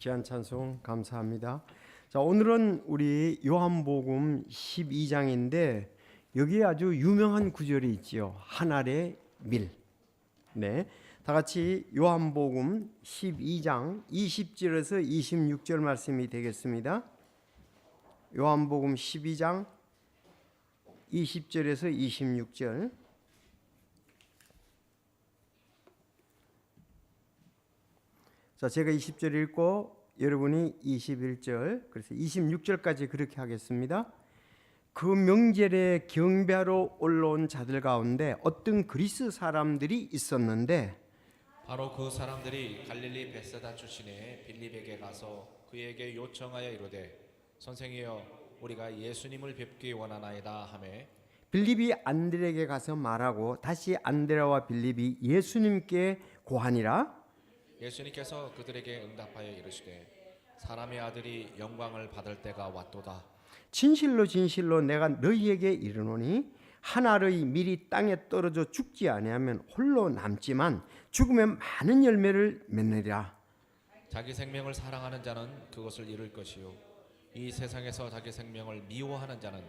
귀한 찬송 감사합니다. 자, 오늘은 우리 요한복음 12장인데 여기에 아주 유명한 구절이 있지요. 한 알의 밀. 네, 다 같이 요한복음 12장 20절에서 26절 말씀이 되겠습니다. 요한복음 12장 20절에서 26절. 자, 제가 20절 읽고 여러분이 21절, 그래서 26절까지 그렇게 하겠습니다. 그 명절에 경배하러 올라온 자들 가운데 어떤 그리스 사람들이 있었는데 바로 그 사람들이 갈릴리 벳사다 출신의 빌립에게 가서 그에게 요청하여 이르되 선생이여 우리가 예수님을 뵙기 원하나이다 하매 빌립이 안드레에게 가서 말하고 다시 안드레와 빌립이 예수님께 고하니라. 예수님께서 그들에게 응답하여 이르시되 사람의 아들이 영광을 받을 때가 왔도다. 진실로 진실로 내가 너희에게 이르노니 한 알의 밀이 땅에 떨어져 죽지 아니하면 홀로 남지만 죽으면 많은 열매를 맺느니라. 자기 생명을 사랑하는 자는 그것을 잃을 것이요 이 세상에서 자기 생명을 미워하는 자는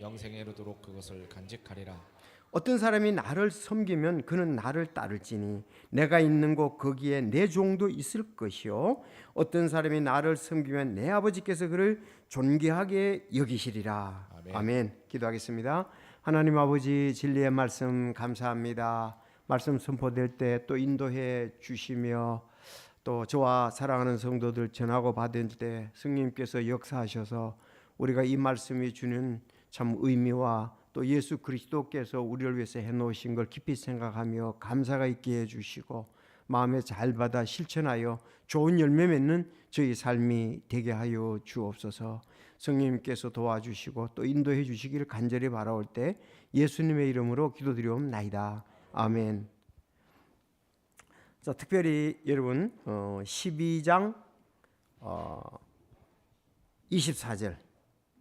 영생에 이르도록 그것을 간직하리라. 어떤 사람이 나를 섬기면 그는 나를 따를지니 내가 있는 곳 거기에 내 종도 있을 것이요 어떤 사람이 나를 섬기면 내 아버지께서 그를 존귀하게 여기시리라. 아멘. 아멘. 기도하겠습니다. 하나님 아버지, 진리의 말씀 감사합니다. 말씀 선포될 때 또 인도해 주시며 또 저와 사랑하는 성도들 전하고 받을 때 성령님께서 역사하셔서 우리가 이 말씀이 주는 참 의미와 또 예수 그리스도께서 우리를 위해서 해놓으신 걸 깊이 생각하며 감사가 있게 해주시고 마음에 잘 받아 실천하여 좋은 열매 맺는 저희 삶이 되게 하여 주옵소서. 성령님께서 도와주시고 또 인도해 주시기를 간절히 바라올 때 예수님의 이름으로 기도드리옵나이다. 아멘. 자, 특별히 여러분 12장 24절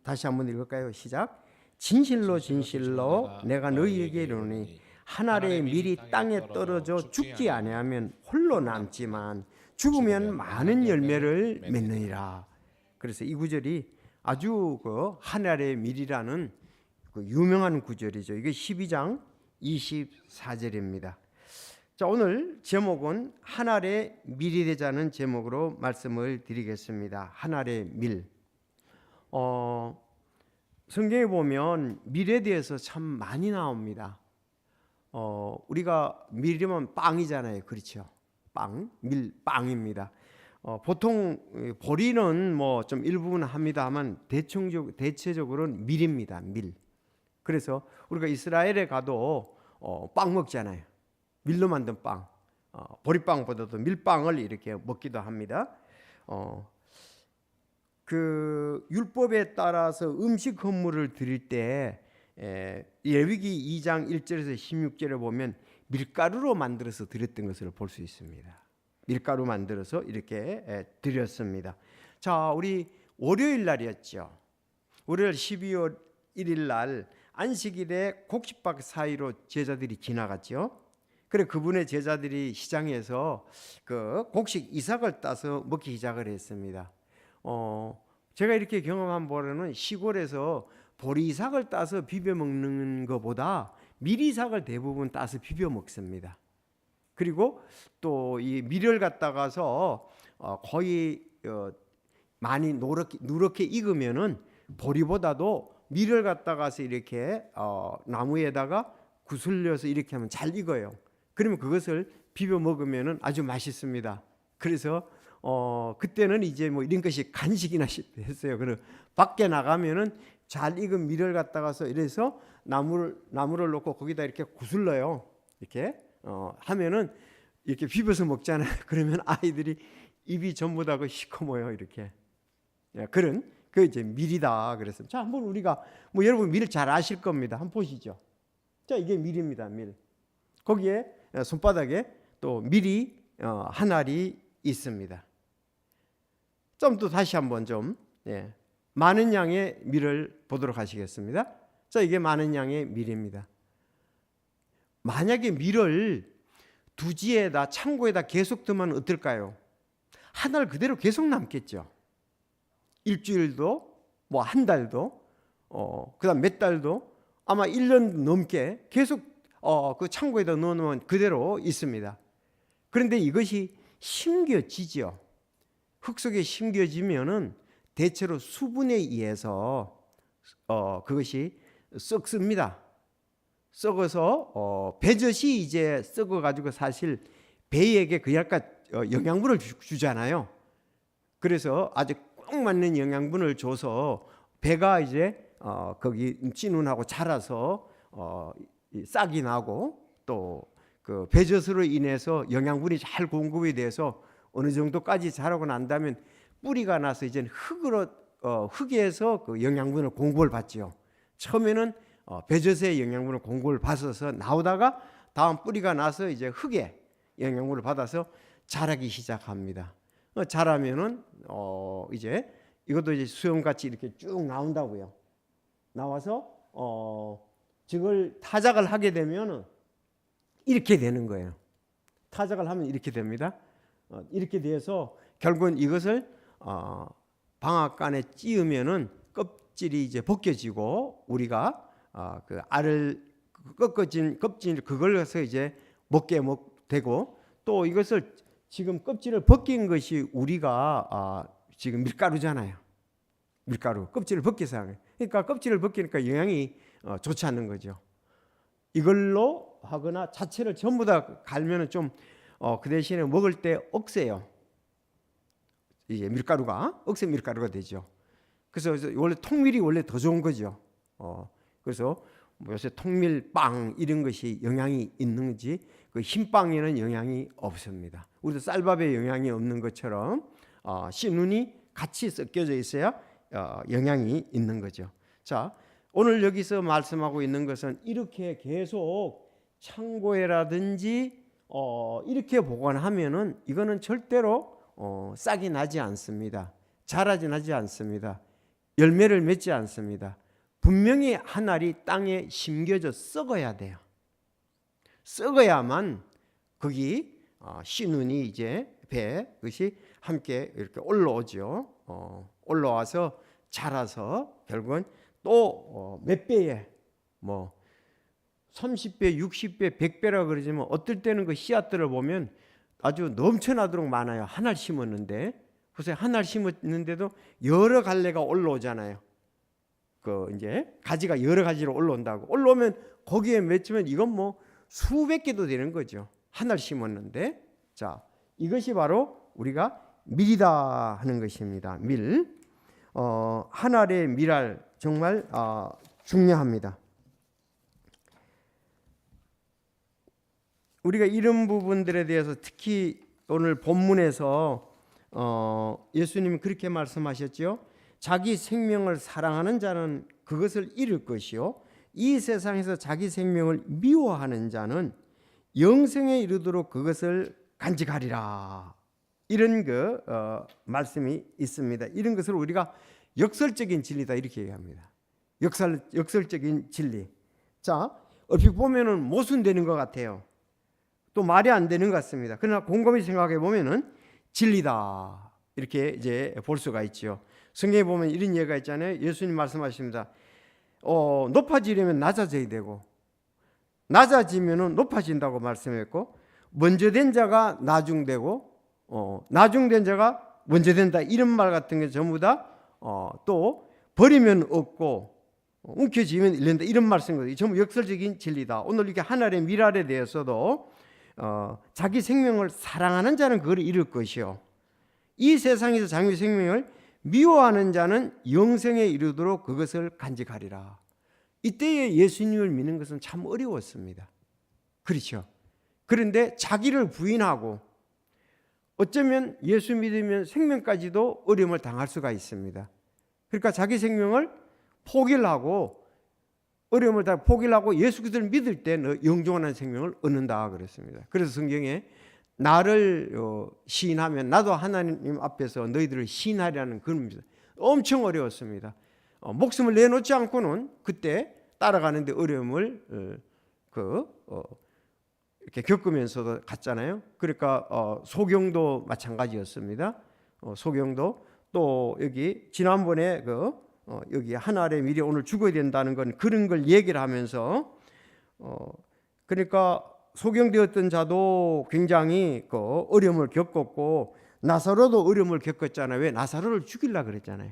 다시 한번 읽을까요? 시작. 진실로 진실로 내가 너희에게 이르노니 한 알의 밀이 땅에 떨어져 죽지 아니하면 홀로 남지만 죽으면 많은 열매를 맺느니라. 그래서 이 구절이 아주 그 한 알의 밀이라는 그 유명한 구절이죠. 이게 12장 24절입니다. 자, 오늘 제목은 한 알의 밀이 되자는 제목으로 말씀을 드리겠습니다. 한 알의 밀. 성경에 보면 밀에 대해서 참 많이 나옵니다. 우리가 밀이면 빵이잖아요, 그렇죠? 빵, 밀, 빵입니다. 보통 보리는 뭐 좀 일부분 합니다만 대체적으로는 밀입니다, 밀. 그래서 우리가 이스라엘에 가도 빵 먹잖아요. 밀로 만든 빵, 보리빵보다도 밀빵을 이렇게 먹기도 합니다. 그 율법에 따라서 음식 헌물을 드릴 때 레위기 2장 1절에서 16절에 보면 밀가루로 만들어서 드렸던 것을 볼 수 있습니다. 밀가루 만들어서 이렇게 드렸습니다. 자, 우리 월요일 날이었죠. 월요일 12월 1일 날 안식일에 곡식밭 사이로 제자들이 지나갔죠. 그래 그분의 제자들이 시장에서 그 곡식 이삭을 따서 먹기 시작을 했습니다. 제가 이렇게 경험한 바로는 시골에서 보리이삭을 따서 비벼 먹는 것보다 밀이삭을 대부분 따서 비벼 먹습니다. 그리고 또 이 밀을 갖다가서 거의 많이 누렇게 익으면은 보리보다도 밀을 갖다가서 이렇게 나무에다가 구슬려서 이렇게 하면 잘 익어요. 그러면 그것을 비벼 먹으면은 아주 맛있습니다. 그래서 그때는 이제 뭐 이런 것이 간식이나 했어요. 그리고 밖에 나가면은 잘 익은 밀을 갖다가서 이래서 나무를 놓고 거기다 이렇게 구슬러요. 이렇게 하면은 이렇게 비벼서 먹잖아요. 그러면 아이들이 입이 전부 다 그 시커머요. 이렇게 그런 그 이제 밀이다. 그래서 자, 한번 우리가 뭐 여러분 밀 잘 아실 겁니다. 한번 보시죠. 자, 이게 밀입니다. 밀. 거기에 손바닥에 또 밀이 한 알이 있습니다. 좀 또 다시 한번 좀 많은 양의 밀을 보도록 하시겠습니다. 자, 이게 많은 양의 밀입니다. 만약에 밀을 두지에다 창고에다 계속 두면 어떨까요? 한 알 그대로 계속 남겠죠. 일주일도 뭐 한 달도 그다음 몇 달도 아마 1년 넘게 계속 그 창고에다 넣어놓으면 그대로 있습니다. 그런데 이것이 심겨지죠. 흙 속에 심겨지면은 대체로 수분에 의해서 그것이 썩습니다. 썩어서 배젖이 이제 썩어가지고 사실 배에게 그 약간 영양분을 주잖아요. 그래서 아주 꼭 맞는 영양분을 줘서 배가 이제 거기 찐운하고 자라서 싹이 나고 또 그 배젖으로 인해서 영양분이 잘 공급이 돼서 어느 정도까지 자라고 난다면 뿌리가 나서 이제 흙에서 그 영양분을 공급을 받죠. 처음에는 배젖의 영양분을 공급을 받아서 나오다가 다음 뿌리가 나서 이제 흙에 영양분을 받아서 자라기 시작합니다. 자라면은 이제 이것도 이제 수염같이 이렇게 쭉 나온다고요. 나와서 저걸 타작을 하게 되면은 이렇게 되는 거예요. 타작을 하면 이렇게 됩니다. 이렇게 돼서 결국은 이것을 방앗간에 찧으면은 껍질이 이제 벗겨지고 우리가 그 알을 꺾어진 껍질 그걸 해서 이제 먹게 되고 또 이것을 지금 껍질을 벗긴 것이 우리가 지금 밀가루잖아요. 밀가루 껍질을 벗겨서 하는 거예요. 그러니까 껍질을 벗기니까 영양이 좋지 않는 거죠. 이걸로 하거나 자체를 전부 다 갈면은 좀 그 대신에 먹을 때 억세요. 이게 밀가루가 억세 밀가루가 되죠. 그래서 원래 통밀이 원래 더 좋은 거죠. 그래서 뭐 요새 통밀빵 이런 것이 영양이 있는지 그 흰빵에는 영양이 없습니다. 우리도 쌀밥에 영양이 없는 것처럼 씨눈이 같이 섞여져 있어야 영양이 있는 거죠. 자, 오늘 여기서 말씀하고 있는 것은 이렇게 계속 창고에라든지 이렇게 보관하면은 이거는 절대로 싹이 나지 않습니다. 자라지 나지 않습니다. 열매를 맺지 않습니다. 분명히 한 알이 땅에 심겨져 썩어야 돼요. 썩어야만 거기 씨눈이 이제 배 그것이 함께 이렇게 올라오죠. 올라와서 자라서 결국은 또 몇 배에 뭐 30배, 60배, 100배라 그러지만 어떨 때는 그 씨앗들을 보면 아주 넘쳐나도록 많아요. 한 알 심었는데 보세요. 한 알 심었는데도 여러 갈래가 올라오잖아요. 그 이제 가지가 여러 가지로 올라온다고. 올라오면 거기에 맺히면 이건 뭐 수백 개도 되는 거죠. 한 알 심었는데. 자, 이것이 바로 우리가 밀이다 하는 것입니다. 밀. 한 알의 밀알 정말 중요합니다. 우리가 이런 부분들에 대해서 특히 오늘 본문에서 예수님이 그렇게 말씀하셨죠. 자기 생명을 사랑하는 자는 그것을 잃을 것이요 이 세상에서 자기 생명을 미워하는 자는 영생에 이르도록 그것을 간직하리라. 이런 그 말씀이 있습니다. 이런 것을 우리가 역설적인 진리다 이렇게 얘기합니다. 역설적인 진리. 자, 얼핏 보면은 모순되는 것 같아요. 또 말이 안 되는 것 같습니다. 그러나 곰곰이 생각해 보면은 진리다 이렇게 이제 볼 수가 있죠. 성경에 보면 이런 예가 있잖아요. 예수님 말씀하십니다. 높아지려면 낮아져야 되고 낮아지면은 높아진다고 말씀했고 먼저 된 자가 나중되고 나중된 자가 먼저 된다 이런 말 같은 게 전부 다 또 버리면 없고 움켜쥐면 잃는다 이런 말씀거든요. 전부 역설적인 진리다. 오늘 이렇게 하늘의 미랄에 대해서도 자기 생명을 사랑하는 자는 그걸 잃을 것이요 이 세상에서 자기 생명을 미워하는 자는 영생에 이르도록 그것을 간직하리라. 이때에 예수님을 믿는 것은 참 어려웠습니다. 그렇죠. 그런데 자기를 부인하고 어쩌면 예수 믿으면 생명까지도 어려움을 당할 수가 있습니다. 그러니까 자기 생명을 포기를 하고 어려움을 다 포기를 하고 예수 그리스도를 믿을 때 영존하는 생명을 얻는다 그랬습니다. 그래서 성경에 나를 시인하면 나도 하나님 앞에서 너희들을 시인하리라는 그런 겁니다. 엄청 어려웠습니다. 목숨을 내놓지 않고는 그때 따라가는데 어려움을 이렇게 겪으면서도 갔잖아요. 그러니까 소경도 마찬가지였습니다. 소경도 또 여기 지난번에 여기 하나님의 미리 오늘 죽어야 된다는 건 그런 걸 얘기를 하면서 그러니까 소경되었던 자도 굉장히 어려움을 겪었고 나사로도 어려움을 겪었잖아요. 왜? 나사로를 죽이려고 그랬잖아요.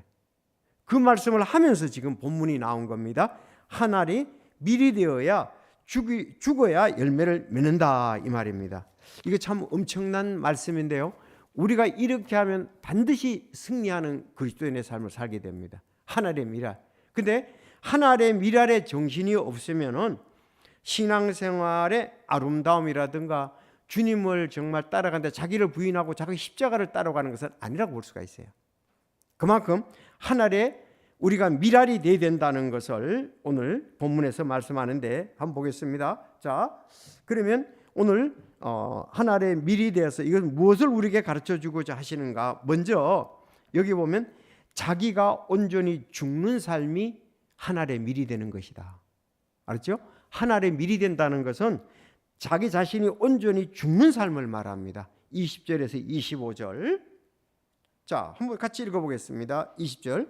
그 말씀을 하면서 지금 본문이 나온 겁니다. 한 알이 미리 되어야 죽어야 열매를 맺는다 이 말입니다. 이거 참 엄청난 말씀인데요. 우리가 이렇게 하면 반드시 승리하는 그리스도인의 삶을 살게 됩니다. 한 알의 미랄. 근데 한 알의 미랄의 정신이 없으면은 신앙생활의 아름다움이라든가 주님을 정말 따라가는데 자기를 부인하고 자기 십자가를 따라가는 것은 아니라고 볼 수가 있어요. 그만큼 한 알에 우리가 미랄이 돼야 된다는 것을 오늘 본문에서 말씀하는데 한번 보겠습니다. 자, 그러면 오늘 한 알에 밀이 되어서 이건 무엇을 우리에게 가르쳐주고자 하시는가? 먼저 여기 보면 자기가 온전히 죽는 삶이 한 알에 밀이 되는 것이다. 알았죠? 한 알에 밀이 된다는 것은 자기 자신이 온전히 죽는 삶을 말합니다. 20절에서 25절. 자, 한번 같이 읽어보겠습니다. 20절.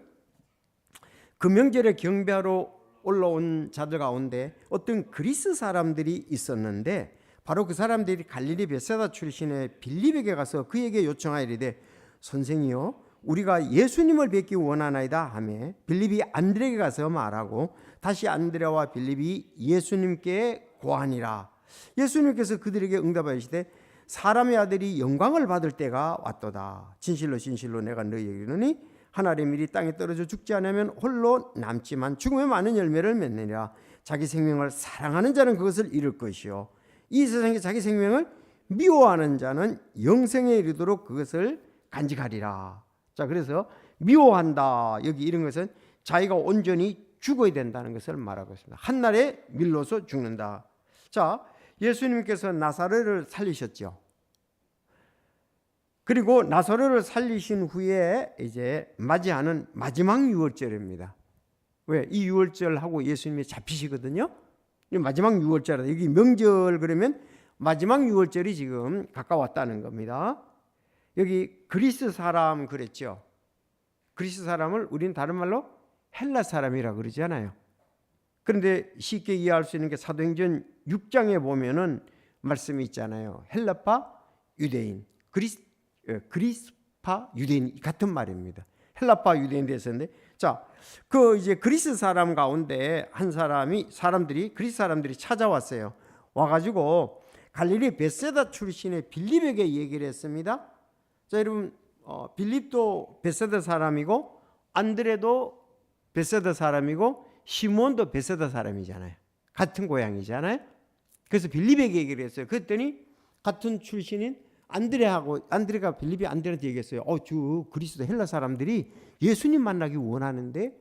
그 명절에 경배하러 올라온 자들 가운데 어떤 그리스 사람들이 있었는데 바로 그 사람들이 갈릴리 베세다 출신의 빌립에게 가서 그에게 요청하이르되 선생이여 우리가 예수님을 뵙기 원하나이다 하매 빌립이 안드레에게 가서 말하고 다시 안드레와 빌립이 예수님께 고하니라. 예수님께서 그들에게 응답하시되 사람의 아들이 영광을 받을 때가 왔도다. 진실로 진실로 내가 너희에게 이르노니 한 알의 밀이 땅에 떨어져 죽지 않으면 홀로 남지만 죽으면 많은 열매를 맺느니라. 자기 생명을 사랑하는 자는 그것을 잃을 것이요 이 세상에 자기 생명을 미워하는 자는 영생에 이르도록 그것을 간직하리라. 자, 그래서 미워한다 여기 이런 것은 자기가 온전히 죽어야 된다는 것을 말하고 있습니다. 한날에 밀로서 죽는다. 자, 예수님께서 나사로를 살리셨죠. 그리고 나사로를 살리신 후에 이제 맞이하는 마지막 유월절입니다. 왜? 이 유월절하고 예수님이 잡히시거든요. 마지막 유월절, 여기 명절 그러면 마지막 유월절이 지금 가까웠다는 겁니다. 여기 그리스 사람 그랬죠. 그리스 사람을 우리는 다른 말로 헬라 사람이라 그러잖아요. 그런데 쉽게 이해할 수 있는 게 사도행전 6장에 보면은 말씀이 있잖아요. 헬라파 유대인, 그리스파 유대인 같은 말입니다. 헬라파 유대인 됐었는데, 자, 그 이제 그리스 사람 가운데 한 그리스 사람들이 찾아왔어요. 와가지고 갈릴리 베세다 출신의 빌립에게 얘기를 했습니다. 자, 여러분, 빌립도 베세다 사람이고 안드레도 베세다 사람이고 시몬도 베세다 사람이잖아요. 같은 고향이잖아요. 그래서 빌립에게 얘기를 했어요. 그랬더니 같은 출신인 안드레가 빌립이 안드레한테 얘기했어요. 주 그리스도 헬라 사람들이 예수님 만나기 원하는데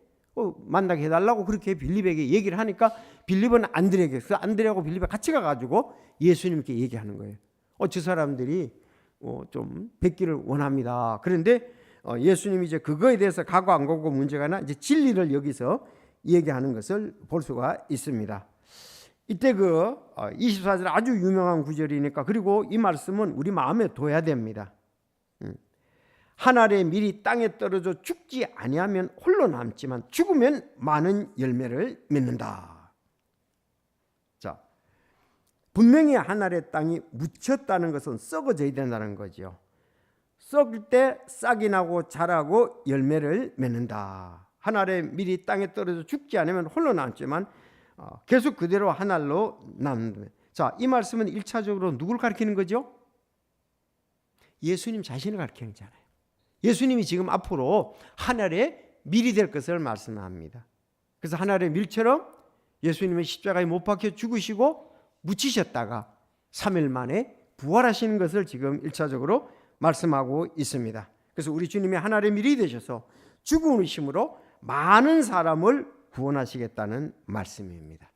만나게 해달라고 그렇게 빌립에게 얘기를 하니까 빌립은 안드레에게, 그래서 안드레하고 빌립이 같이 가가지고 예수님께 얘기하는 거예요. 저 사람들이 좀 뵙기를 원합니다. 그런데 예수님이 이제 그거에 대해서 가고 안 가고 문제가 아니라 이제 진리를 여기서 얘기하는 것을 볼 수가 있습니다. 이때 24절 아주 유명한 구절이니까, 그리고 이 말씀은 우리 마음에 둬야 됩니다. 한 알의 밀이 땅에 떨어져 죽지 아니하면 홀로 남지만 죽으면 많은 열매를 맺는다. 자, 분명히 한 알의 땅이 묻혔다는 것은 썩어져야 된다는 거죠. 썩을 때 싹이 나고 자라고 열매를 맺는다. 한 알의 밀이 땅에 떨어져 죽지 않으면 홀로 남지만 계속 그대로 한 알로 남는. 자, 이 말씀은 1차적으로 누굴 가리키는 거죠? 예수님 자신을 가리키는 거잖아요. 예수님이 지금 앞으로 한 알의 밀이 될 것을 말씀합니다. 그래서 한 알의 밀처럼 예수님은 십자가에 못 박혀 죽으시고 묻히셨다가 3일 만에 부활하시는 것을 지금 1차적으로 말씀하고 있습니다. 그래서 우리 주님이 한 알의 밀이 되셔서 죽으심으로 많은 사람을 구원하시겠다는 말씀입니다.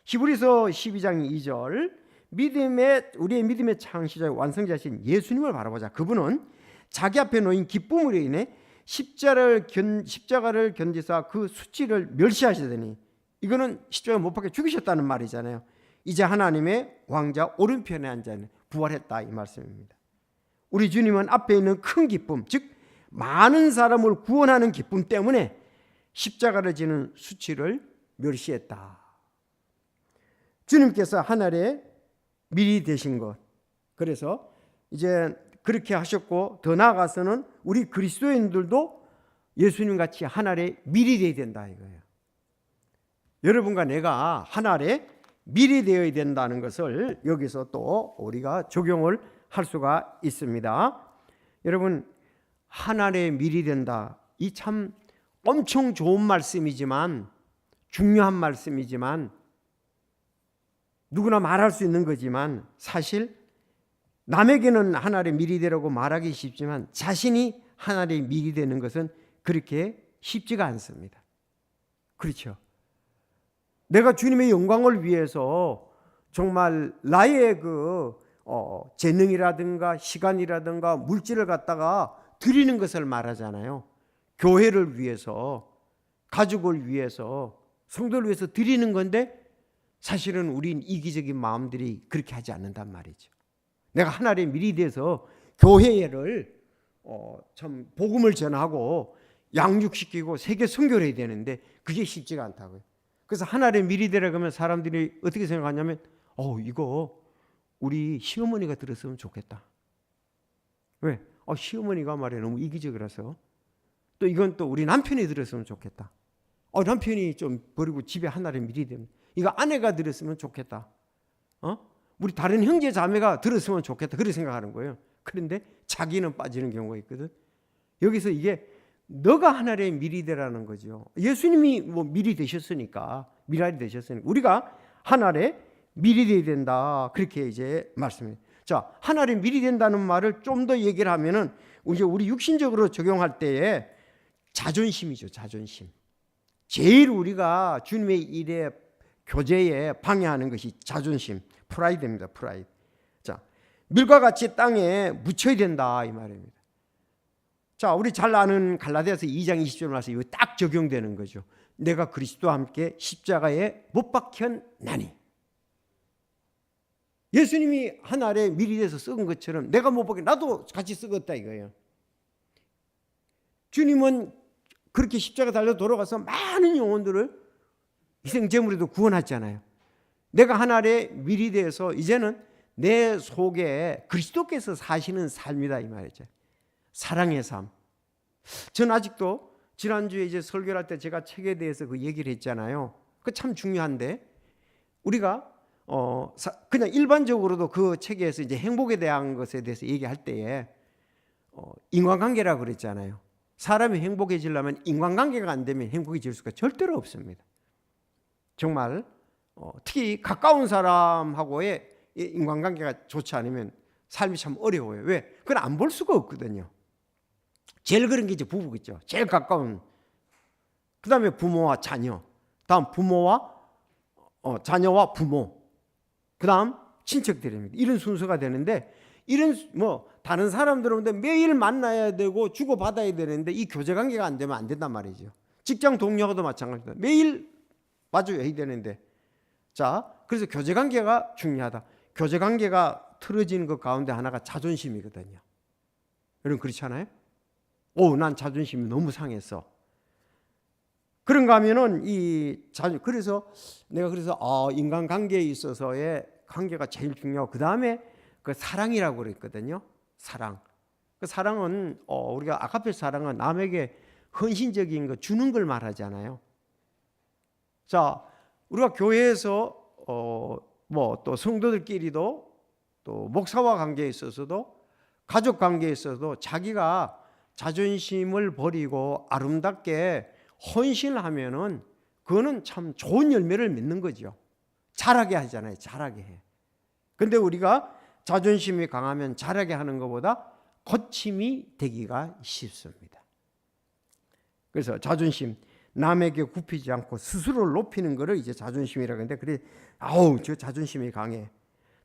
히브리서 12장 2절 우리의 믿음의 창시자 완성자신 예수님을 바라보자. 그분은 자기 앞에 놓인 기쁨으로 인해 십자가를 견디사 그 수치를 멸시하시더니, 이거는 십자가에 못 박혀 죽으셨다는 말이잖아요. 이제 하나님의 왕자 오른편에 앉아 부활했다 이 말씀입니다. 우리 주님은 앞에 있는 큰 기쁨, 즉 많은 사람을 구원하는 기쁨 때문에 십자가를 지는 수치를 멸시했다. 주님께서 하늘에 미리 되신 것, 그래서 이제 그렇게 하셨고, 더 나아가서는 우리 그리스도인들도 예수님 같이 하늘에 미리 되어야 된다 이거예요. 여러분과 내가 하늘에 미리 되어야 된다는 것을 여기서 또 우리가 적용을 할 수가 있습니다. 여러분, 하늘에 미리 된다, 이 참 엄청 좋은 말씀이지만, 중요한 말씀이지만, 누구나 말할 수 있는 거지만, 사실 남에게는 하늘에 미리 되라고 말하기 쉽지만 자신이 하늘에 미리 되는 것은 그렇게 쉽지가 않습니다. 그렇죠? 내가 주님의 영광을 위해서 정말 나의 재능이라든가 시간이라든가 물질을 갖다가 드리는 것을 말하잖아요. 교회를 위해서, 가족을 위해서, 성도를 위해서 드리는 건데, 사실은 우린 이기적인 마음들이 그렇게 하지 않는단 말이죠. 내가 하늘에 미리 돼서 교회를 참 복음을 전하고 양육시키고 세계 선교를 해야 되는데 그게 쉽지가 않다고요. 그래서 하늘에 미리 되라 그러면 사람들이 어떻게 생각하냐면, 이거 우리 시어머니가 들었으면 좋겠다. 왜? 시어머니가 말해 너무 이기적이라서. 또 이건 또 우리 남편이 들었으면 좋겠다. 남편이 좀 버리고 집에 하늘에 미리 되면, 이거 아내가 들었으면 좋겠다. 우리 다른 형제 자매가 들었으면 좋겠다. 그렇게 생각하는 거예요. 그런데 자기는 빠지는 경우가 있거든. 여기서 이게 너가 하늘에 미리 되라는 거죠. 예수님이 미리 되셨으니까, 미랄이 되셨으니까 우리가 하늘에 미리 돼야 된다. 그렇게 이제 말씀해요. 자, 하늘에 미리 된다는 말을 좀 더 얘기를 하면은 이제 우리 육신적으로 적용할 때에 자존심이죠. 자존심. 제일 우리가 주님의 일에, 교제에 방해하는 것이 자존심, 프라이드입니다. 프라이드. 자, 밀과 같이 땅에 묻혀야 된다 이 말입니다. 자, 우리 잘 아는 갈라디아서 2장 20절 말씀, 이거 딱 적용되는 거죠. 내가 그리스도와 함께 십자가에 못 박혔나니. 예수님이 하늘에 미리 돼서 썩은 것처럼 내가 못 박혀 나도 같이 썩었다 이거예요. 주님은 그렇게 십자가 달려 돌아가서 많은 영혼들을 희생제물에도 구원하잖아요. 내가 하늘에 미리 돼서 이제는 내 속에 그리스도께서 사시는 삶이다 이 말이죠. 사랑의 삶. 전 아직도 지난주에 이제 설교를 할 때 제가 책에 대해서 그 얘기를 했잖아요. 그 참 중요한데, 우리가 그냥 일반적으로도 그 책에서 이제 행복에 대한 것에 대해서 얘기할 때에 인간관계라고 그랬잖아요. 사람이 행복해지려면 인간관계가 안 되면 행복해질 수가 절대로 없습니다. 정말 특히 가까운 사람하고의 인간관계가 좋지 않으면 삶이 참 어려워요. 왜? 그걸 안 볼 수가 없거든요. 제일 그런 게 이제 부부겠죠. 제일 가까운. 그 다음에 부모와 자녀. 다음 부모와 자녀와 부모. 그 다음 친척들입니다. 이런 순서가 되는데, 이런 다른 사람들은 매일 만나야 되고 주고받아야 되는데 이 교제관계가 안 되면 안 된단 말이죠. 직장 동료와도 마찬가지다. 매일 마주해야 되는데, 자, 그래서 교제관계가 중요하다. 교제관계가 틀어지는 것 가운데 하나가 자존심이거든요. 여러분 그렇지 않아요? 난 자존심이 너무 상했어. 그런가 하면은 그래서 내가 인간관계에 있어서의 관계가 제일 중요하고, 그 다음에 그 사랑이라고 그랬거든요. 사랑. 그 사랑은 우리가 아가페 사랑은 남에게 헌신적인 거 주는 걸 말하잖아요. 자, 우리가 교회에서 또 성도들끼리도, 또 목사와 관계에 있어서도, 가족 관계에 있어서도 자기가 자존심을 버리고 아름답게 헌신하면은 그거는 참 좋은 열매를 맺는 거죠. 잘하게 하잖아요. 잘하게 해. 근데 우리가 자존심이 강하면 잘하게 하는 것보다 거침이 되기가 쉽습니다. 그래서 자존심, 남에게 굽히지 않고 스스로를 높이는 것을 이제 자존심이라고 하는데, 그래, 저 자존심이 강해.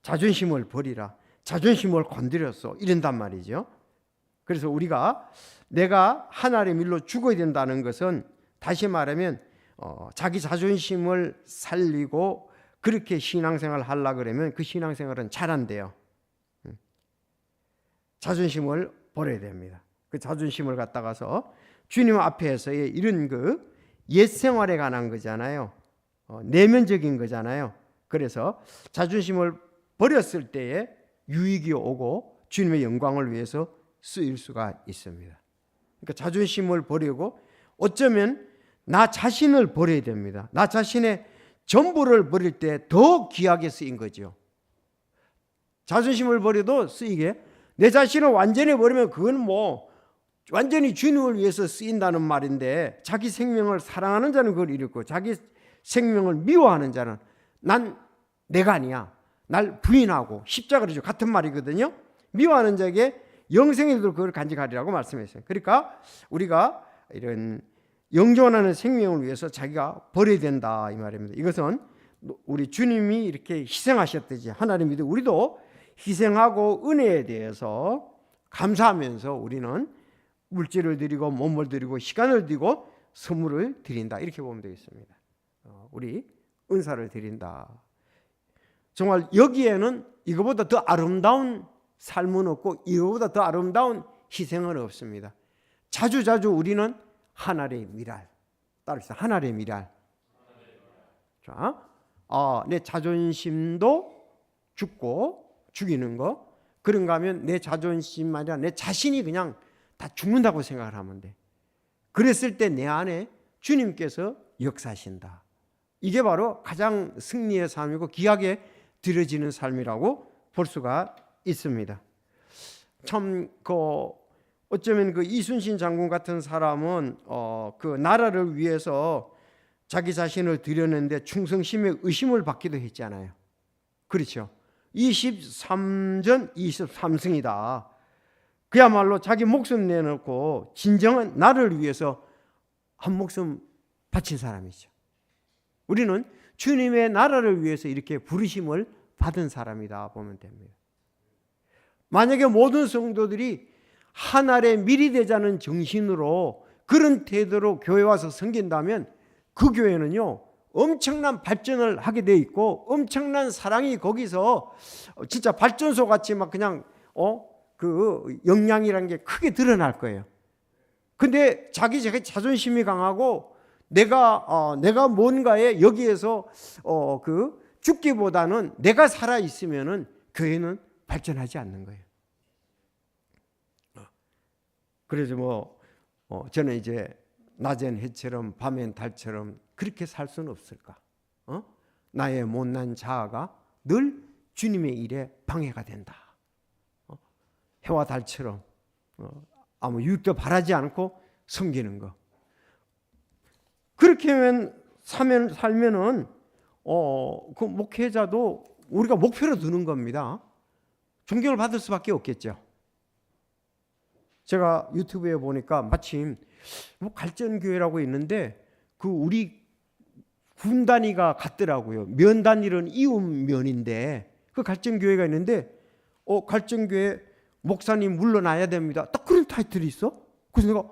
자존심을 버리라. 자존심을 건드렸어. 이런단 말이죠. 그래서 우리가 내가 하늘의 밀로 죽어야 된다는 것은, 다시 말하면 자기 자존심을 살리고 그렇게 신앙생활을 하려고 그러면 그 신앙생활은 잘 안 돼요. 자존심을 버려야 됩니다. 그 자존심을 갖다가서 주님 앞에서의 이런 그 옛 생활에 관한 거잖아요. 내면적인 거잖아요. 그래서 자존심을 버렸을 때에 유익이 오고 주님의 영광을 위해서 쓰일 수가 있습니다. 그러니까 자존심을 버리고 어쩌면 나 자신을 버려야 됩니다. 나 자신의 전부를 버릴 때 더 귀하게 쓰인 거죠. 자존심을 버려도 쓰이게, 내 자신을 완전히 버리면 그건 뭐 완전히 주님을 위해서 쓰인다는 말인데, 자기 생명을 사랑하는 자는 그걸 잃고 자기 생명을 미워하는 자는 난 내가 아니야, 날 부인하고 십자가를 지고, 같은 말이거든요. 미워하는 자에게 영생이 들 그걸 간직하리라고 말씀했어요. 그러니까 우리가 이런 영존하는 생명을 위해서 자기가 버려야 된다 이 말입니다. 이것은 우리 주님이 이렇게 희생하셨듯이 하나님이 우리도 희생하고 은혜에 대해서 감사하면서 우리는 물질을 드리고 몸을 드리고 시간을 드리고 선물을 드린다, 이렇게 보면 되겠습니다. 우리 은사를 드린다. 정말 여기에는 이거보다 더 아름다운 삶은 없고 이거보다 더 아름다운 희생은 없습니다. 자주자주 우리는 하늘의 미랄, 따르시다. 하늘의 미랄. 자, 내 자존심도 죽고 죽이는 거, 그런가 하면 내 자존심 아니라 내 자신이 그냥 다 죽는다고 생각을 하면 돼. 그랬을 때 내 안에 주님께서 역사하신다. 이게 바로 가장 승리의 삶이고 귀하게 드려지는 삶이라고 볼 수가 있습니다. 참 어쩌면 그 이순신 장군 같은 사람은 그 나라를 위해서 자기 자신을 드렸는데 충성심에 의심을 받기도 했잖아요. 그렇죠. 23전 23승이다. 그야말로 자기 목숨 내놓고 진정한 나를 위해서 한 목숨 바친 사람이죠. 우리는 주님의 나라를 위해서 이렇게 부르심을 받은 사람이다 보면 됩니다. 만약에 모든 성도들이 하늘의 밀이 되자는 정신으로 그런 태도로 교회 와서 섬긴다면 그 교회는요 엄청난 발전을 하게 돼 있고 엄청난 사랑이 거기서 진짜 발전소 같이 막 그냥 그 역량이라는 게 크게 드러날 거예요. 근데 자기 자존심이 강하고 내가 뭔가에 여기에서 그 죽기보다는 내가 살아 있으면은 교회는 발전하지 않는 거예요. 그래서 저는 이제 낮엔 해처럼 밤엔 달처럼 그렇게 살 수는 없을까? 나의 못난 자아가 늘 주님의 일에 방해가 된다. 해와 달처럼 아무 유익도 바라지 않고 섬기는 거. 그렇게 살면은 그 목회자도 우리가 목표로 두는 겁니다. 존경을 받을 수밖에 없겠죠. 제가 유튜브에 보니까 마침 갈전교회라고 있는데 그 우리 군 단위가 같더라고요. 면 단위는 이웃면인데 그 갈전교회가 있는데 갈전교회 목사님 물러나야 됩니다. 딱 그런 타이틀이 있어. 그래서 내가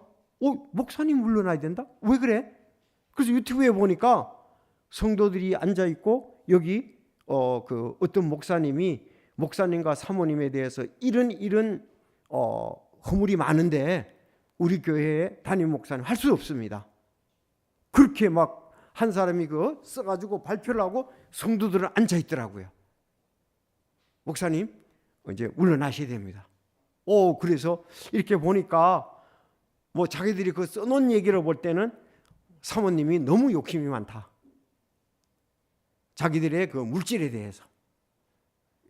목사님 물러나야 된다? 왜 그래? 그래서 유튜브에 보니까 성도들이 앉아 있고 여기 그 어떤 목사님과 사모님에 대해서 이런 허물이 많은데 우리 교회에 담임 목사님 할 수 없습니다. 그렇게 막 한 사람이 써가지고 발표를 하고 성도들은 앉아 있더라고요. 목사님 이제 물러나셔야 됩니다. 그래서 이렇게 보니까 자기들이 그 써놓은 얘기를 볼 때는 사모님이 너무 욕심이 많다. 자기들의 그 물질에 대해서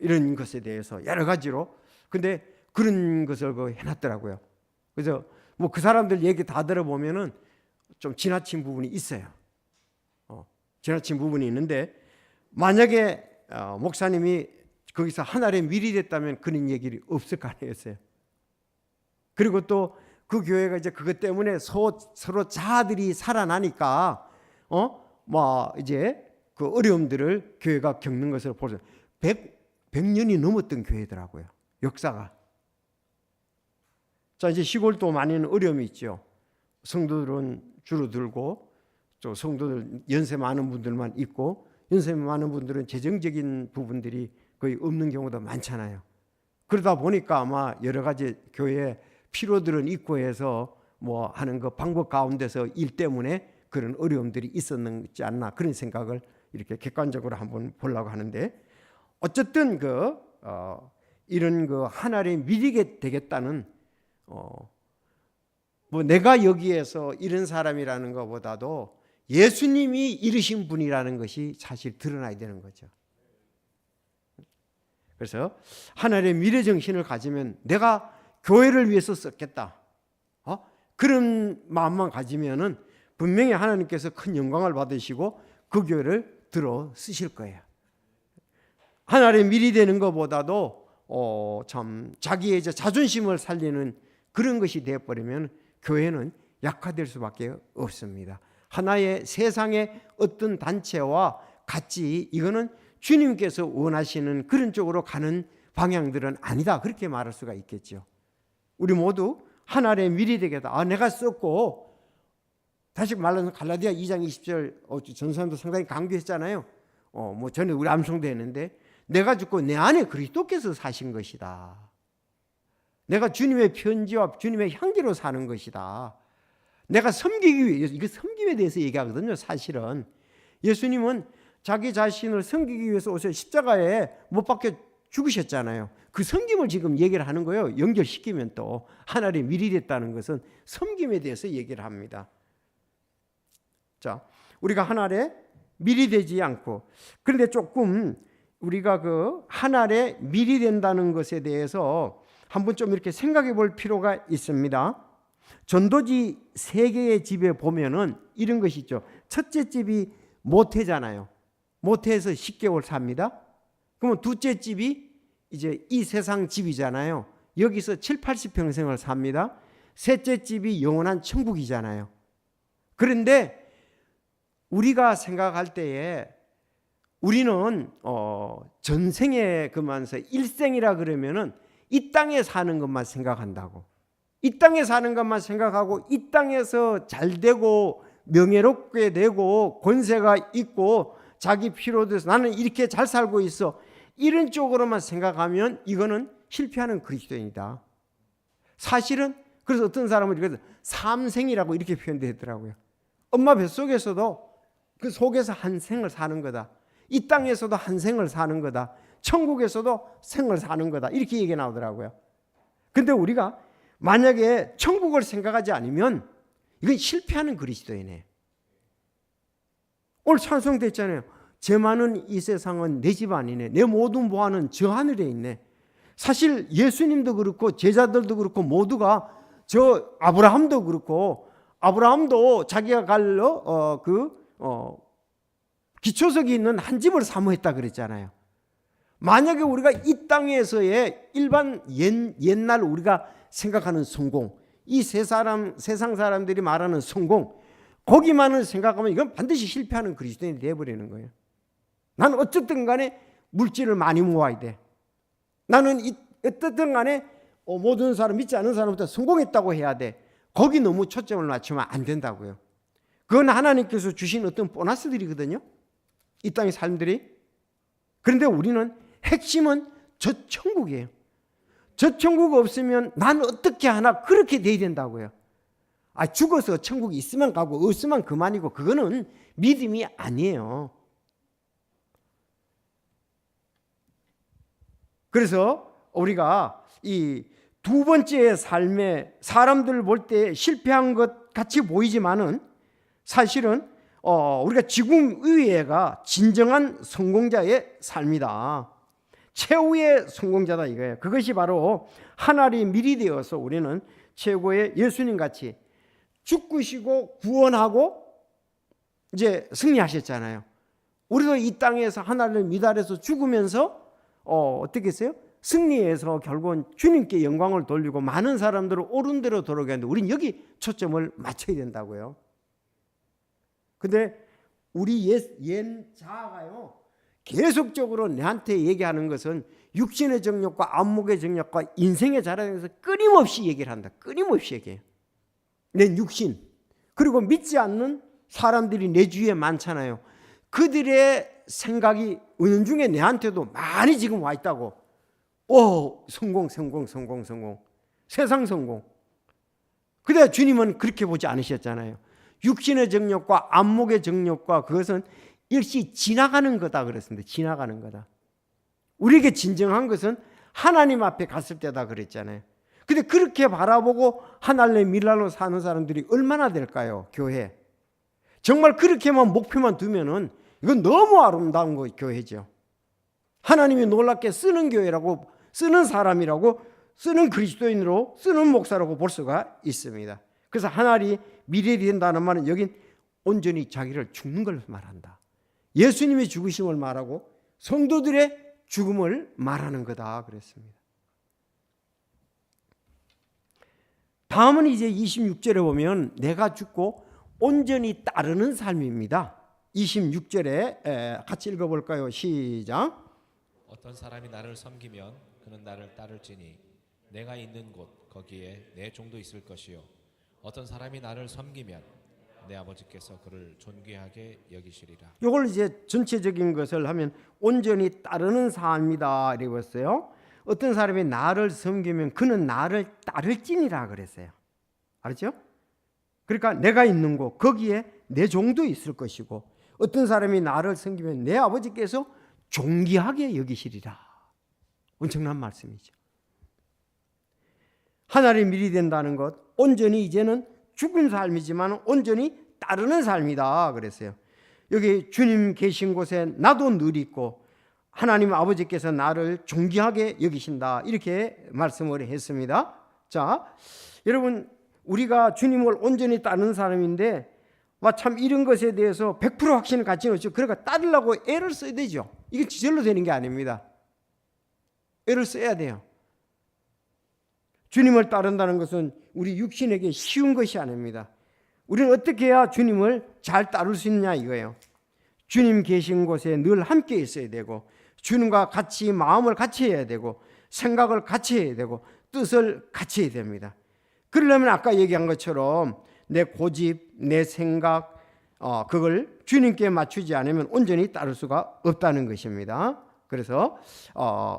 이런 것에 대해서 여러 가지로 근데 그런 것을 해놨더라고요. 그래서 그 사람들 얘기 다 들어보면은 좀 지나친 부분이 있어요. 지나친 부분이 있는데 만약에 목사님이 거기서 하늘의 밀이 됐다면 그런 얘기를 없을 거 아니겠어요. 그리고 또 그 교회가 이제 그것 때문에 서로 자아들이 살아나니까 이제 그 어려움들을 교회가 겪는 것을 보죠. 100년이 넘었던 교회더라고요. 역사가. 자, 이제 시골도 많은 어려움이 있죠. 성도들은 줄어들고 또 성도들 연세 많은 분들만 있고 연세 많은 분들은 재정적인 부분들이 거의 없는 경우도 많잖아요. 그러다 보니까 아마 여러 가지 교회에 피로들은 있고 해서 뭐 하는 그 방법 가운데서 일 때문에 그런 어려움들이 있었지 않나 그런 생각을 이렇게 객관적으로 한번 보려고 하는데, 어쨌든 이런 하나님의 미리게 되겠다는 뭐 내가 여기에서 이런 사람이라는 것보다도 예수님이 이르신 분이라는 것이 사실 드러나야 되는 거죠. 그래서 하나님의 미래 정신을 가지면 내가 교회를 위해서 썼겠다, 그런 마음만 가지면은 분명히 하나님께서 큰 영광을 받으시고 그 교회를 들어 쓰실 거예요. 하나님의 미리 되는 것보다도 참 자기의 이제 자존심을 살리는 그런 것이 되어버리면 교회는 약화될 수밖에 없습니다. 하나의 세상의 어떤 단체와 같이 이거는 주님께서 원하시는 그런 쪽으로 가는 방향들은 아니다, 그렇게 말할 수가 있겠죠. 우리 모두 하나의 미리 되겠다. 내가 썼고, 다시 말해서 갈라디아 2장 20절 전사님도 상당히 강조했잖아요. 뭐 전에 우리 암송도 했는데, 내가 죽고 내 안에 그리스도께서 사신 것이다. 내가 주님의 편지와 주님의 향기로 사는 것이다. 내가 섬기기 위해서, 이거 섬김에 대해서 얘기하거든요. 사실은 예수님은 자기 자신을 섬기기 위해서 오셔 십자가에 못 박혀 죽으셨잖아요. 그 섬김을 지금 얘기를 하는 거예요. 연결시키면 또 하나님의 미리 됐다는 것은 섬김에 대해서 얘기를 합니다. 자, 우리가 하나님의 미리 되지 않고, 그런데 조금 우리가 하나님의 미리 된다는 것에 대해서 한번 좀 이렇게 생각해 볼 필요가 있습니다. 전도지 3개의 집에 보면은 이런 것이 있죠. 첫째 집이 모태잖아요. 모태에서 10개월 삽니다. 그러면 둘째 집이 이제 이 세상 집이잖아요. 여기서 7, 80평생을 삽니다. 셋째 집이 영원한 천국이잖아요. 그런데 우리가 생각할 때에 우리는 전생에 그만서 일생이라 그러면은 이 땅에 사는 것만 생각한다고. 이 땅에 사는 것만 생각하고 이 땅에서 잘 되고 명예롭게 되고 권세가 있고 자기 필요돼서 나는 이렇게 잘 살고 있어, 이런 쪽으로만 생각하면 이거는 실패하는 그리스도인이다. 사실은 그래서 어떤 사람은 이렇게 삼생이라고 이렇게 표현되더라고요. 엄마 뱃속에서도 그 속에서 한 생을 사는 거다. 이 땅에서도 한 생을 사는 거다. 천국에서도 생을 사는 거다. 이렇게 얘기 나오더라고요. 근데 우리가 만약에 천국을 생각하지 않으면 이건 실패하는 그리스도이네. 오늘 찬송됐잖아요. 제 많은 이 세상은 내 집 아니네. 내 모든 보화는 저 하늘에 있네. 사실 예수님도 그렇고 제자들도 그렇고 모두가, 저 아브라함도 그렇고, 아브라함도 자기가 갈 기초석이 있는 한 집을 사모했다 그랬잖아요. 만약에 우리가 이 땅에서의 일반 옛날 우리가 생각하는 성공, 이 세상 사람들이 말하는 성공, 거기만을 생각하면 이건 반드시 실패하는 그리스도인이 되어버리는 거예요. 나는 어쨌든 간에 물질을 많이 모아야 돼. 나는 어쨌든 간에 모든 사람, 믿지 않는 사람부터 성공했다고 해야 돼. 거기 너무 초점을 맞추면 안 된다고요. 그건 하나님께서 주신 어떤 보너스들이거든요, 이 땅의 삶들이. 그런데 우리는 핵심은 저 천국이에요. 저 천국 없으면 난 어떻게 하나, 그렇게 돼야 된다고요. 죽어서 천국이 있으면 가고 없으면 그만이고, 그거는 믿음이 아니에요. 그래서 우리가 이 두 번째 삶에 사람들 볼 때 실패한 것 같이 보이지만은 사실은 우리가 지금 의회가 진정한 성공자의 삶이다. 최후의 성공자다 이거예요. 그것이 바로 하나님이 미리 되어서 우리는 최고의 예수님 같이 죽으시고 구원하고 이제 승리하셨잖아요. 우리도 이 땅에서 하나님을 미달해서 죽으면서 어떻게 했어요? 승리해서 결국은 주님께 영광을 돌리고 많은 사람들을 옳은 대로 돌아가게 하는데, 우리는 여기 초점을 맞춰야 된다고요. 근데 우리 옛 자아가요, 계속적으로 내한테 얘기하는 것은 육신의 정욕과 안목의 정욕과 인생의 자랑에서 끊임없이 얘기를 한다. 끊임없이 얘기해요. 내 육신, 그리고 믿지 않는 사람들이 내 주위에 많잖아요. 그들의 생각이 은연중에 내한테도 많이 지금 와 있다고. 성공. 세상 성공. 그래야 주님은 그렇게 보지 않으셨잖아요. 육신의 정욕과 안목의 정욕과 그것은 일시 지나가는 거다 그랬습니다. 지나가는 거다. 우리에게 진정한 것은 하나님 앞에 갔을 때다 그랬잖아요. 근데 그렇게 바라보고 하늘날 밀랄로 사는 사람들이 얼마나 될까요? 교회. 정말 그렇게만 목표만 두면은 이건 너무 아름다운 거 교회죠. 하나님이 놀랍게 쓰는 교회라고, 쓰는 사람이라고, 쓰는 그리스도인으로, 쓰는 목사라고 볼 수가 있습니다. 그래서 하늘이 미래이 된다는 말은 여긴 온전히 자기를 죽는 걸 말한다. 예수님의 죽으심을 말하고 성도들의 죽음을 말하는 거다 그랬습니다. 다음은 이제 26절에 보면 내가 죽고 온전히 따르는 삶입니다. 26절에 같이 읽어볼까요? 시작. 어떤 사람이 나를 섬기면 그는 나를 따를지니 내가 있는 곳 거기에 내 종도 있을 것이요 어떤 사람이 나를 섬기면 내 아버지께서 그를 존귀하게 여기시리라. 이걸 이제 전체적인 것을 하면 온전히 따르는 삶이다 이러고 있어요. 어떤 사람이 나를 섬기면 그는 나를 따를지니라 그랬어요. 알았죠? 그러니까 내가 있는 곳 거기에 내 종도 있을 것이고 어떤 사람이 나를 섬기면 내 아버지께서 존귀하게 여기시리라. 엄청난 말씀이죠. 하나님 일이 된다는 것, 온전히 이제는 죽은 삶이지만 온전히 따르는 삶이다 그랬어요. 여기 주님 계신 곳에 나도 늘 있고 하나님 아버지께서 나를 존귀하게 여기신다 이렇게 말씀을 했습니다. 자, 여러분 우리가 주님을 온전히 따르는 사람인데 참 이런 것에 대해서 100% 확신을 갖지는 않죠. 그러니까 따르려고 애를 써야 되죠. 이게 지절로 되는 게 아닙니다. 애를 써야 돼요. 주님을 따른다는 것은 우리 육신에게 쉬운 것이 아닙니다. 우리는 어떻게 해야 주님을 잘 따를 수 있느냐 이거예요. 주님 계신 곳에 늘 함께 있어야 되고 주님과 같이 마음을 같이 해야 되고 생각을 같이 해야 되고 뜻을 같이 해야 됩니다. 그러려면 아까 얘기한 것처럼 내 고집, 내 생각 그걸 주님께 맞추지 않으면 온전히 따를 수가 없다는 것입니다. 그래서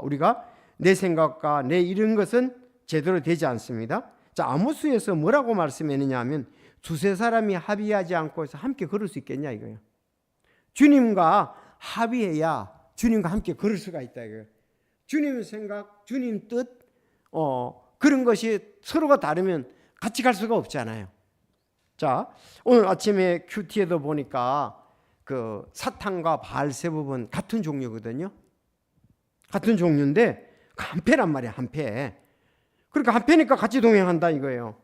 우리가 내 생각과 내 이런 것은 제대로 되지 않습니다. 자, 아모스에서 뭐라고 말씀했느냐 하면 두세 사람이 합의하지 않고 해서 함께 걸을 수 있겠냐 이거예요. 주님과 합의해야 주님과 함께 걸을 수가 있다 이거예요. 주님 생각, 주님 뜻 그런 것이 서로가 다르면 같이 갈 수가 없잖아요. 자, 오늘 아침에 큐티에도 보니까 그 사탄과 바알세붑은 같은 종류거든요. 같은 종류인데 한패란 말이야, 한패. 그러니까 한패니까 같이 동행한다 이거예요.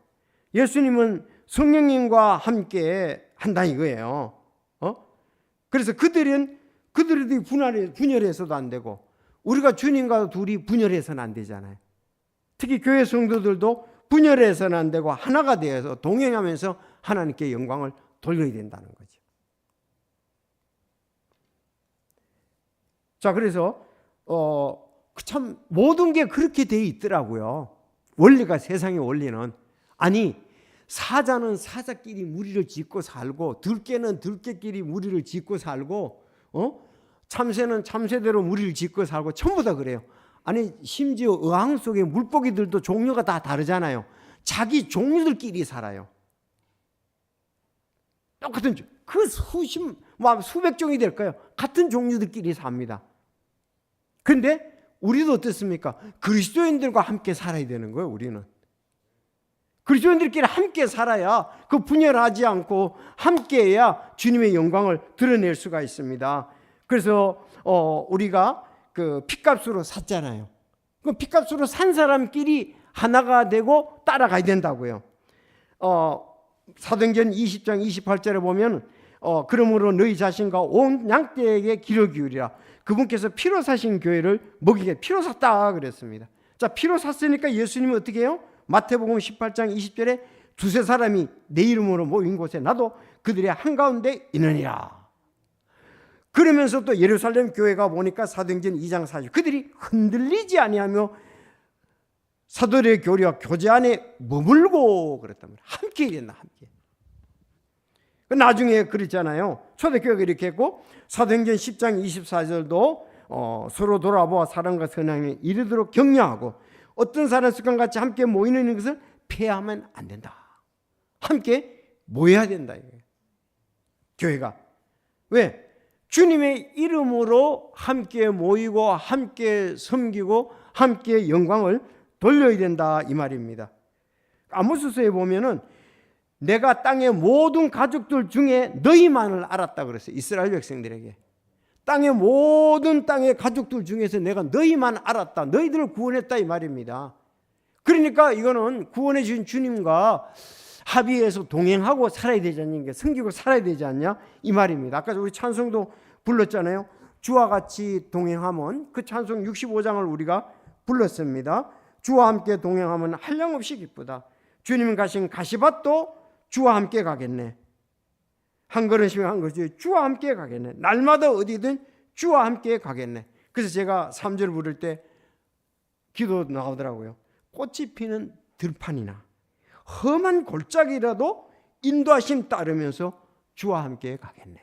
예수님은 성령님과 함께 한다 이거예요. 그래서 그들이 분열해서도 안 되고 우리가 주님과 둘이 분열해서는 안 되잖아요. 특히 교회 성도들도 분열해서는 안 되고 하나가 되어서 동행하면서 하나님께 영광을 돌려야 된다는 거죠. 자, 그래서 참 모든 게 그렇게 돼 있더라고요. 원리가, 세상의 원리는. 아니, 사자는 사자끼리 무리를 짓고 살고 들깨는 들깨끼리 무리를 짓고 살고 참새는 참새대로 무리를 짓고 살고 전부 다 그래요. 아니, 심지어 어항 속의 물고기들도 종류가 다 다르잖아요. 자기 종류들끼리 살아요. 똑같은 그 수백 종이 될까요? 같은 종류들끼리 삽니다. 그런데 우리도 어떻습니까? 그리스도인들과 함께 살아야 되는 거예요. 우리는 그리스도인들끼리 함께 살아야 그 분열하지 않고 함께해야 주님의 영광을 드러낼 수가 있습니다. 그래서 우리가 그 핏값으로 샀잖아요. 그 핏값으로 산 사람끼리 하나가 되고 따라가야 된다고요. 사도행전 20장 28절에 보면 그러므로 너희 자신과 온 양떼에게 귀를 기울이라. 그분께서 피로 사신 교회를 먹이게 피로 샀다 그랬습니다. 자, 피로 샀으니까 예수님은 어떻게 해요? 마태복음 18장 20절에 두세 사람이 내 이름으로 모인 곳에 나도 그들의 한가운데 있느니라. 그러면서 또 예루살렘 교회가 보니까 사도행전 2장 4절 그들이 흔들리지 아니하며 사도들의 교리와 교제 안에 머물고 그랬단 말이에요. 함께 일했나 함께. 나중에 그랬잖아요. 초대교회가 이렇게 했고 사도행전 10장 24절도 서로 돌아보아 사랑과 선행에 이르도록 격려하고 어떤 사람 습관같이 함께 모이는 것을 폐하면 안 된다. 함께 모여야 된다 이거예요. 교회가. 왜? 주님의 이름으로 함께 모이고 함께 섬기고 함께 영광을 돌려야 된다 이 말입니다. 아모스서에 보면은 내가 땅의 모든 가족들 중에 너희만을 알았다 그랬어요. 이스라엘 백성들에게. 땅의 가족들 중에서 내가 너희만 알았다. 너희들을 구원했다 이 말입니다. 그러니까 이거는 구원해 주신 주님과 합의해서 동행하고 살아야 되지 않냐, 섬기고 살아야 되지 않냐 이 말입니다. 아까 우리 찬송도 불렀잖아요. 주와 같이 동행하면, 그 찬송 65장을 우리가 불렀습니다. 주와 함께 동행하면 한량없이 기쁘다. 주님 가신 가시밭도 주와 함께 가겠네. 한 걸음씩 한 걸음씩 주와 함께 가겠네. 날마다 어디든 주와 함께 가겠네. 그래서 제가 3절 부를 때 기도 나오더라고요. 꽃이 피는 들판이나 험한 골짜기라도 인도하심 따르면서 주와 함께 가겠네.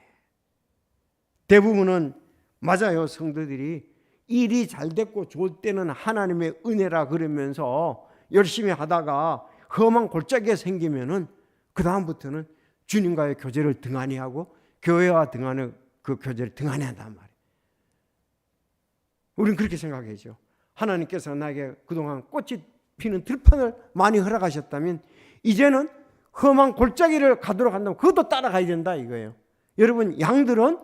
대부분은 맞아요. 성도들이 일이 잘 됐고 좋을 때는 하나님의 은혜라 그러면서 열심히 하다가 험한 골짜기가 생기면은 그 다음부터는 주님과의 교제를 등한히 하고 교회와 등한히 그 교제를 등한히 한단 말이에요. 우리는 그렇게 생각하죠. 하나님께서 나에게 그동안 꽃이 피는 들판을 많이 허락하셨다면 이제는 험한 골짜기를 가도록 한다면 그것도 따라가야 된다 이거예요. 여러분, 양들은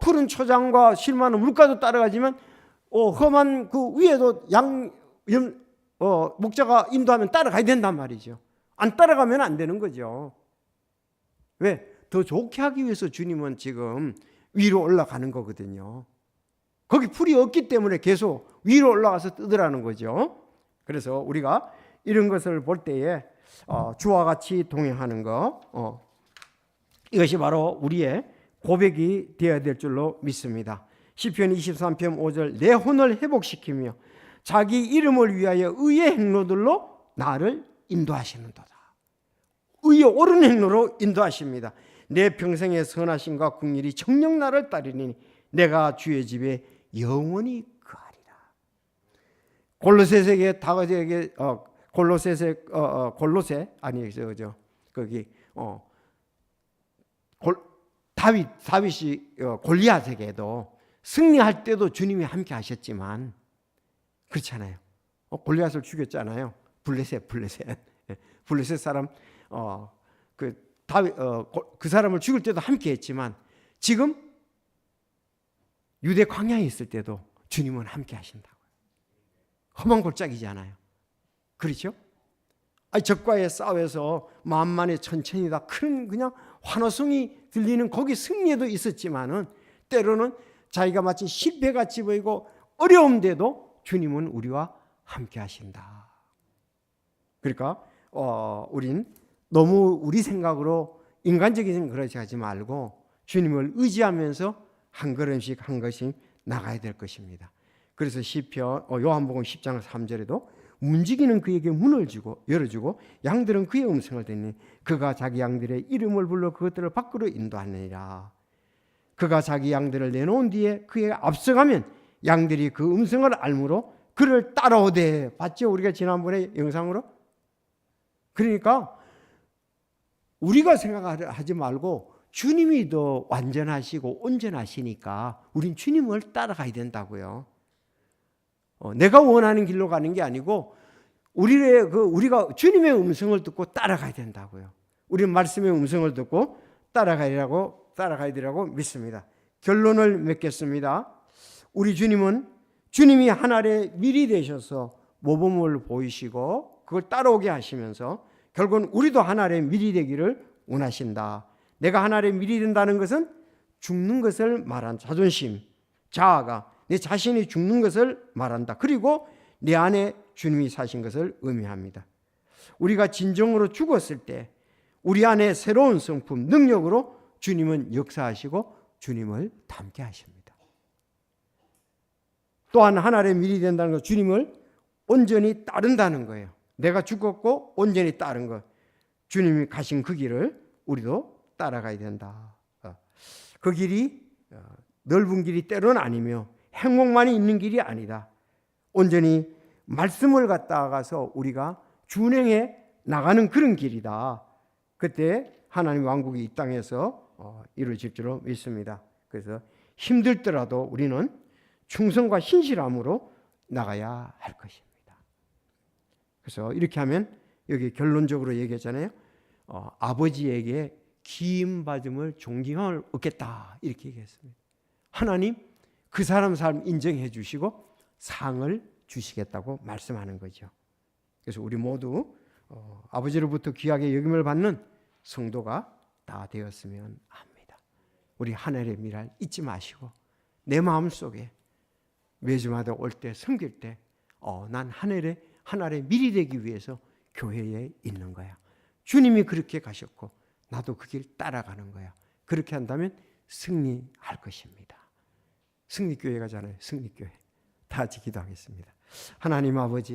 푸른 초장과 실 많은 물가도 따라가지만 험한 그 위에도 목자가 인도하면 따라가야 된단 말이죠. 안 따라가면 안 되는 거죠. 왜? 더 좋게 하기 위해서 주님은 지금 위로 올라가는 거거든요. 거기 풀이 없기 때문에 계속 위로 올라가서 뜨더라는 거죠. 그래서 우리가 이런 것을 볼 때에 주와 같이 동행하는 거, 이것이 바로 우리의 고백이 되어야 될 줄로 믿습니다. 시편 23편 5절 내 혼을 회복시키며 자기 이름을 위하여 의의 행로들로 나를 인도하시는도다. 의의 옳은 행로로 인도하십니다. 내 평생의 선하심과 긍휼이 정녕 나를 따르니 내가 주의 집에 영원히 거하리라. 골로새에게 다윗에게 골로새 아니죠, 거기 다윗이 골리앗에게도 승리할 때도 주님이 함께 하셨지만 그렇잖아요. 골리앗을 죽였잖아요. 블레셋 사람 그 사람을 죽일 때도 함께 했지만 지금 유대 광야에 있을 때도 주님은 함께 하신다고요. 험한 골짜기잖아요. 그렇죠? 적과의 싸워서 만만의 천천히 다 큰 그냥 환호성이 들리는 거기 승리도 있었지만은 때로는 자기가 마치 실패같이 보이고 어려움돼도 주님은 우리와 함께 하신다. 그러니까 우린 너무 우리 생각으로 인간적인 그렇게 하지 말고 주님을 의지하면서 한 걸음씩 한 걸음씩 나가야 될 것입니다. 그래서 시편 요한복음 10장 3절에도 움직이는 그에게 문을 열어주고 양들은 그의 음성을 듣니 그가 자기 양들의 이름을 불러 그것들을 밖으로 인도하느니라. 그가 자기 양들을 내놓은 뒤에 그에 앞서가면 양들이 그 음성을 알므로 그를 따라오되. 봤죠? 우리가 지난번에 영상으로. 그러니까 우리가 생각하지 말고 주님이 더 완전하시고 온전하시니까 우린 주님을 따라가야 된다고요. 내가 원하는 길로 가는 게 아니고 우리가 주님의 음성을 듣고 따라가야 된다고요. 우리는 말씀의 음성을 듣고 따라가야 되라고 믿습니다. 결론을 맺겠습니다. 우리 주님이 하늘에 미리 되셔서 모범을 보이시고 그걸 따라오게 하시면서 결국은 우리도 하늘에 미리 되기를 원하신다. 내가 하늘에 미리 된다는 것은 죽는 것을 말한 자존심, 자아가 내 자신이 죽는 것을 말한다. 그리고 내 안에 주님이 사신 것을 의미합니다. 우리가 진정으로 죽었을 때 우리 안에 새로운 성품, 능력으로 주님은 역사하시고 주님을 닮게 하십니다. 또한 하늘에 미리 된다는 것, 주님을 온전히 따른다는 거예요. 내가 죽었고 온전히 따른 것, 주님이 가신 그 길을 우리도 따라가야 된다. 그 길이 넓은 길이 때로는 아니며 행복만이 있는 길이 아니다. 온전히 말씀을 갖다가서 우리가 준행해 나가는 그런 길이다. 그때 하나님 왕국이 이 땅에서 이루어질 줄로 믿습니다. 그래서 힘들더라도 우리는 충성과 신실함으로 나가야 할 것입니다. 그래서 이렇게 하면 여기 결론적으로 얘기했잖아요. 아버지에게 기임받음을 존경을 얻겠다 이렇게 얘기했습니다. 하나님 그 사람 삶 인정해 주시고 상을 주시겠다고 말씀하는 거죠. 그래서 우리 모두 아버지로부터 귀하게 여김을 받는 성도가 다 되었으면 합니다. 우리 하늘의 미랄 잊지 마시고 내 마음속에 매주마다 올 때 섬길 때 난 하늘의 밀이 되기 위해서 교회에 있는 거야. 주님이 그렇게 가셨고 나도 그 길 따라가는 거야. 그렇게 한다면 승리할 것입니다. 승리교회가잖아요. 승리교회. 다 같이 기도하겠습니다. 하나님 아버지